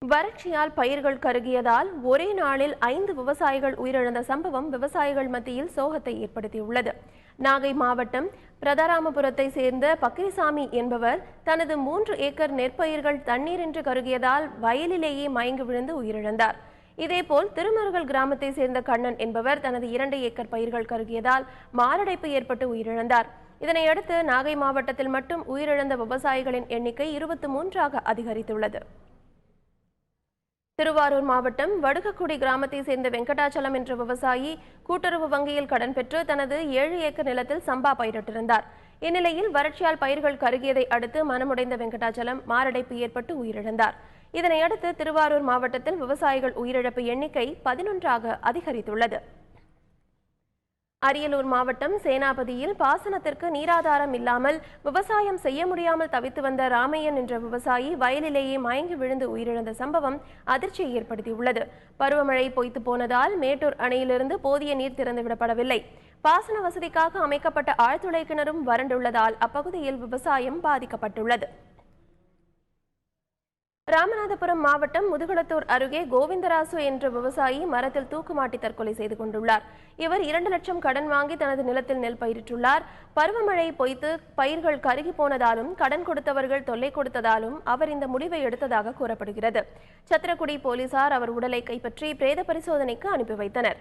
வறட்சியால் பயிர்கள் கருகியதால் ஒரே நாளில் 5 விவசாயிகள் உயிரிழந்த சம்பவம் விவசாயிகள் மத்தியில் சோகத்தை ஏற்படுத்தியுள்ளது. நாகை மாவட்டம் பிரதாராமபுரத்தை சேர்ந்த பக்கிரிசாமி என்பவர் தனது 3 ஏக்கர் நெற்பயிர்கள் தண்ணீரின்றி கருகியதால் வயலிலேயே மயங்கி விழுந்து உயிரிழந்தார். இதேபோல் திருமருகல் கிராமத்தை சேர்ந்த கண்ணன் என்பவர் தனது 2 ஏக்கர் பயிர்கள் கருகியதால் மாரடைப்பு ஏற்பட்டு உயிரிழந்தார். இதனையடுத்து நாகை மாவட்டத்தில் மட்டும் உயிரிழந்த விவசாயிகளின் எண்ணிக்கை 23ஆக அதிகரித்துள்ளது. திருவாரூர் மாவட்டம் வடுகக்குடி கிராமத்தை சேர்ந்த வெங்கடாச்சலம் என்ற விவசாயி கூட்டுறவு வங்கியில் கடன் பெற்று தனது 7 ஏக்கர் நிலத்தில் சம்பா பயிரிட்டிருந்தார். இந்நிலையில் வறட்சியால் பயிர்கள் கருகியதை அடுத்து மனமுடைந்த வெங்கடாச்சலம் மாரடைப்பு ஏற்பட்டு உயிரிழந்தார். இதனையடுத்து திருவாரூர் மாவட்டத்தில் விவசாயிகள் உயிரிழப்பு எண்ணிக்கை 11ஆக அதிகரித்துள்ளது. அரியலூர் மாவட்டம் சேனாபதியில் பாசனத்திற்கு நீராதாரம் இல்லாமல் விவசாயம் செய்ய முடியாமல் தவித்து வந்த ராமையன் என்ற விவசாயி வயலிலேயே மயங்கி விழுந்து உயிரிழந்த சம்பவம் அதிர்ச்சியை ஏற்படுத்தியுள்ளது. பருவமழை பொய்த்து போனதால் மேட்டூர் அணையிலிருந்து போதிய நீர் திறந்துவிடப்படவில்லை. பாசன வசதிக்காக அமைக்கப்பட்ட ஆழ்துளை கிணறும் வறண்டுள்ளதால் அப்பகுதியில் விவசாயம் பாதிக்கப்பட்டுள்ளது. ராமநாதபுரம் மாவட்டம் முதுகுளத்தூர் அருகே கோவிந்தராசு என்ற விவசாயி மரத்தில் தூக்குமாட்டி தற்கொலை செய்து கொண்டுள்ளார். இவர் 2 லட்சம் கடன் வாங்கி தனது நிலத்தில் நெல் பயிரிட்டுள்ளார். பருவமழை பொய்த்து பயிர்கள் கருகி போனதாலும் கடன் கொடுத்தவர்கள் தொல்லை கொடுத்ததாலும் அவர் இந்த முடிவை எடுத்ததாக கூறப்படுகிறது. சத்திரக்குடி போலீசார் அவர் உடலை கைப்பற்றி பிரேத பரிசோதனைக்கு அனுப்பி வைத்தனர்.